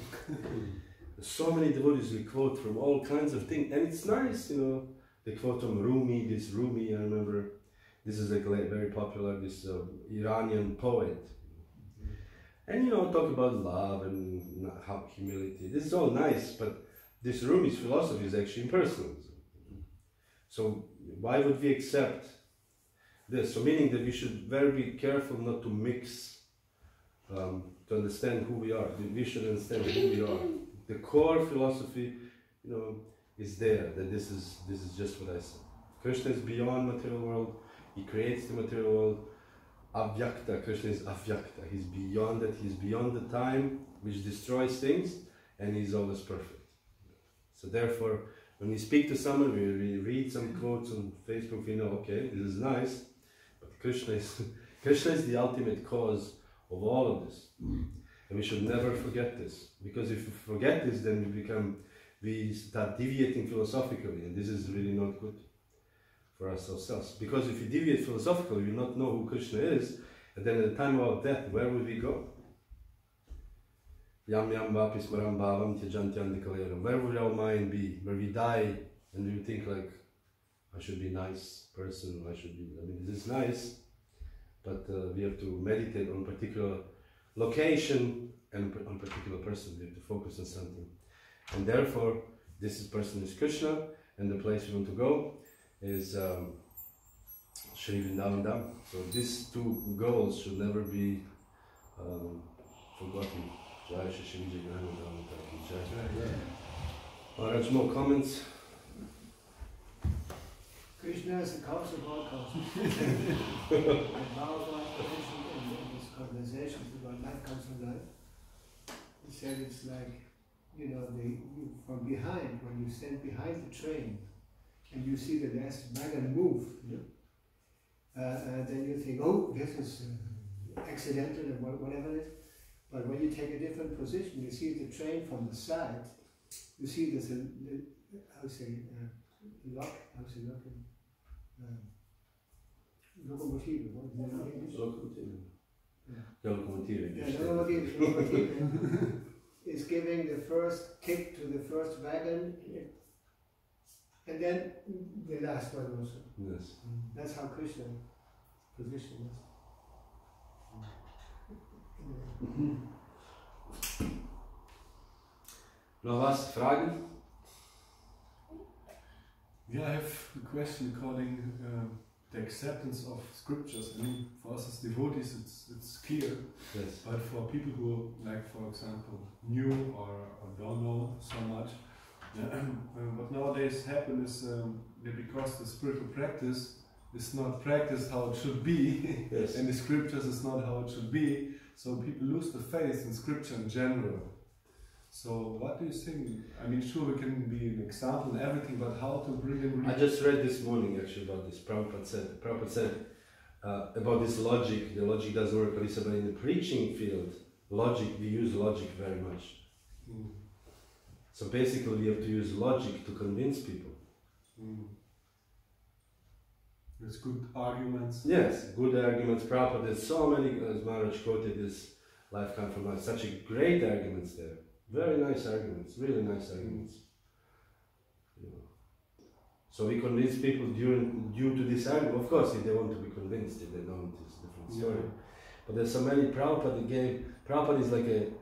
There's so many devotees we quote from all kinds of things, and it's nice, you know. They quote from Rumi, this Rumi, I remember, this is like very popular, this Iranian poet. And you know, talk about love and humility. This is all nice, but this Rumi's philosophy is actually impersonal. So why would we accept this? So meaning that we should be careful not to mix, to understand who we are. We should understand who we are. The core philosophy, you know, is there. That this is just what I said. Krishna is beyond material world. He creates the material world. Avyakta, Krishna is avyakta. He's beyond it. He's beyond the time which destroys things, and he's always perfect. So therefore, when we speak to someone, we read some quotes on Facebook, we know, okay, this is nice, but Krishna is the ultimate cause of all of this. And we should never forget this. Because if we forget this, then we start deviating philosophically, and this is really not good for us ourselves. Because if you deviate philosophically, you will not know who Krishna is, and then at the time of our death, where will we go? Yam yam vapis maram bhavam tyajantyandikaleram. Where will our mind be? Where we die and we think like, I should be a nice person, this is nice, but we have to meditate on particular location and on particular person. We have to focus on something. And therefore, this person is Krishna, and the place we want to go is Sri Vrindavan. So these two goals should never be forgotten. Jai Shri Vijay. Maharaj, more comments? Krishna is the cause of all causes. And Bhagavatam mentioned in this conversation about life comes from life. He said it's like, you know, from behind, when you stand behind the train and you see the last wagon move, you know, then you think, oh, this is accidental and whatever it is. But when you take a different position, you see the train from the side, you see there's a, locomotive. What is it in English? Locomotive. Yeah, locomotive. is giving the first kick to the first wagon, and then the last one also. Yes. That's how Krishna positioned us. Noch was? Fragen? Yeah, I have a question regarding the acceptance of scriptures. I mean, for us as devotees, it's clear. Yes. But for people who, like, for example, knew or don't know so much, what nowadays happens is that because the spiritual practice is not practiced how it should be, Yes. and the scriptures is not how it should be, so people lose the faith in scripture in general. So what do you think? I mean, sure, we can be an example and everything, but how to bring them? I just read this morning actually about this. Prabhupada said about this logic. The logic doesn't work, but he said, but in the preaching field, logic, we use logic very much. Mm. So basically, we have to use logic to convince people. Mm. There's good arguments. Yes, good arguments. Prabhupada, there's so many, as Maharaj quoted this Life Come From Life, such a great arguments there. Very nice arguments, really nice arguments. You know. So we convince people due to this argument. Of course, if they want to be convinced, if they don't, it's a different story. But there's so many Prabhupada gave. Prabhupada is like an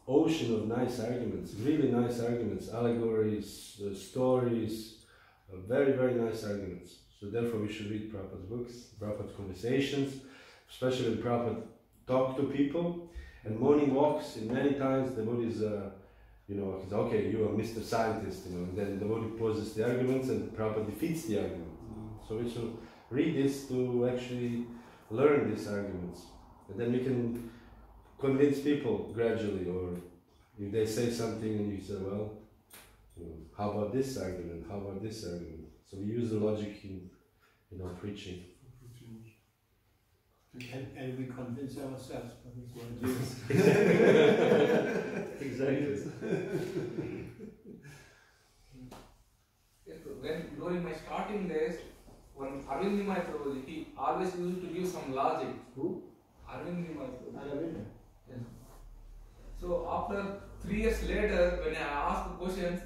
ocean of nice arguments, really nice arguments, allegories, stories, very, very nice arguments. So therefore we should read Prabhupada's books, Prabhupada's conversations, especially when Prabhupada talk to people. And morning walks, in many times the devotees, you know, he's okay, you are Mr. Scientist, you know, and then the devotee poses the arguments and Prabhupada defeats the argument. So we should read this to actually learn these arguments. And then we can convince people gradually, or if they say something and you say, well, you know, how about this argument, how about this argument? So we use the logic in our preaching. And we convince ourselves by this word. Exactly. When during my starting days, when Arvind Nimai Prabhuji, he always used to give some logic. Who? Arvind Nimai Prabhuji. Aravinda. Yes. So after 3 years later, when I asked the questions,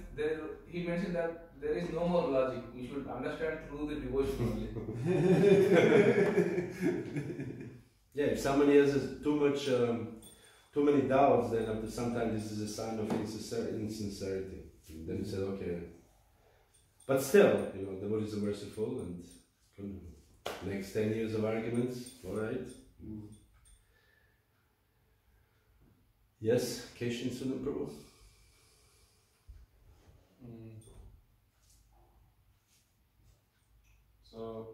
he mentioned that there is no more logic. We should understand through the devotion only. Yeah, if somebody has too many doubts, then after some time this is a sign of insincerity. And then he said, okay. But still, you know, the Buddhists are merciful, and next 10 years of arguments, all right. Yes, Keshin Sunam Prabhu. So,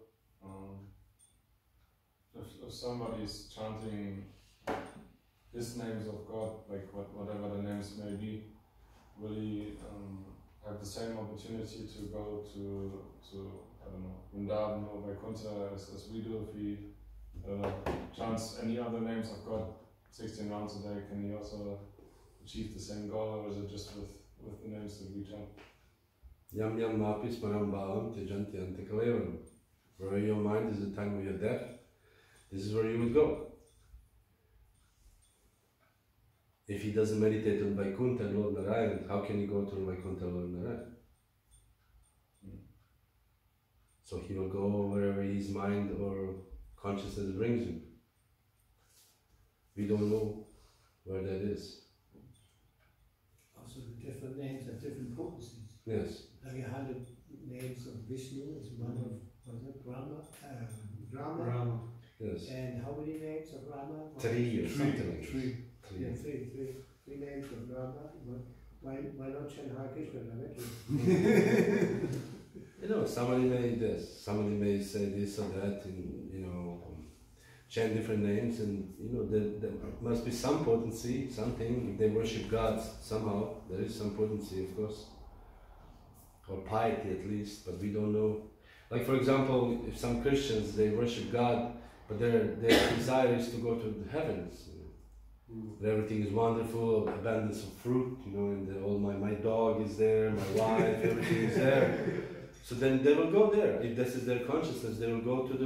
if somebody is chanting his names of God, like whatever the names may be, will he have the same opportunity to go to I don't know, Vrindavan or Vaikuntha as we do? If he chants any other names of God 16 rounds a day, can he also achieve the same goal, or is it just with the names that we chant? Yam yam mapis param bhavam tejanti antikalevam. Wherever your mind is the time of your death, this is where you would go. If he doesn't meditate on Vaikuntha and Lord Narayan, how can he go to Vaikuntha and Lord Narayan? So he will go wherever his mind or consciousness brings him. We don't know where that is. Also, the different names have different potencies. Yes. Like 100 names of Vishnu is one of, was it Brahma? Rama. Yes. And how many names of Rama? 3 or something like Three. Yeah, three names of Rama. Why not chant Hare Krishna directly? You know, somebody may this, somebody may say this or that, and you know, chant different names, and you know, there must be some potency, something. If they worship God somehow, there is some potency, of course, or piety at least, but we don't know. Like for example, if some Christians, they worship God, but their desire is to go to the heavens. That everything is wonderful, abundance of fruit, you know, and my dog is there, my wife, everything is there. So then they will go there. If this is their consciousness, they will go to the,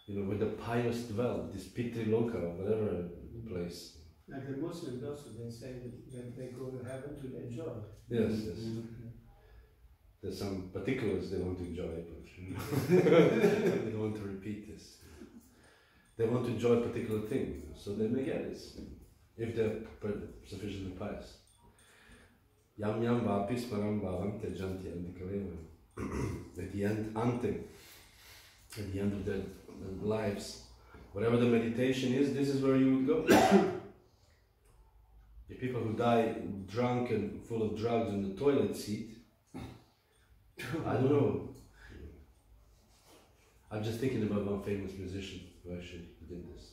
you know, where the pious dwell, this Pitri Loka, whatever place. Like the Muslims also, they say that they go to heaven to enjoy. Yes, yes. There's some particulars they want to enjoy, but they don't want to repeat this. They want to enjoy a particular thing, so they may get this, if they're sufficiently pious. Yam yam vapis param bhavam tejanti andikavevam. At the end of their lives, whatever the meditation is, this is where you would go. The people who die drunk and full of drugs in the toilet seat, I don't know. I'm just thinking about one famous musician who actually did this.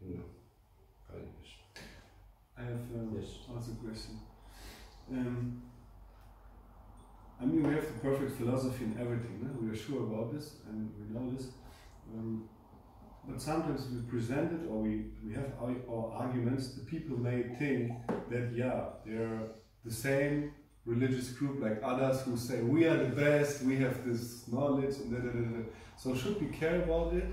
You know, I have yes. also a question. I mean, we have the perfect philosophy in everything. No? We are sure about this and we know this. But sometimes we present it or we have our arguments. The people may think that, yeah, they're the same religious group like others who say we are the best, we have this knowledge, and da, da, da, da. So should we care about it?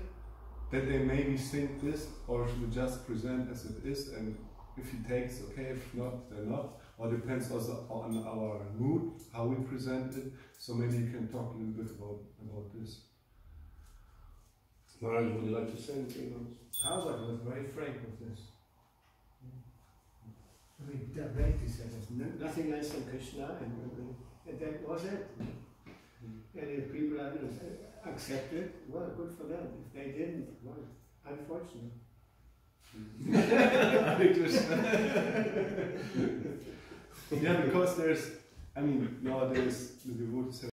That they maybe think this, or should we just present as it is, and if he takes, okay, if not, then not? Or depends also on our mood, how we present it. So maybe you can talk a little bit about this. Maharaj, would you like to say anything else? Bhagavatam was very frank with this. I mean, directly said there's nothing less than Krishna, and that was it. And if people accept it, well, good for them. If they didn't, well, unfortunate. Yeah, because there's, I mean, nowadays the devotees have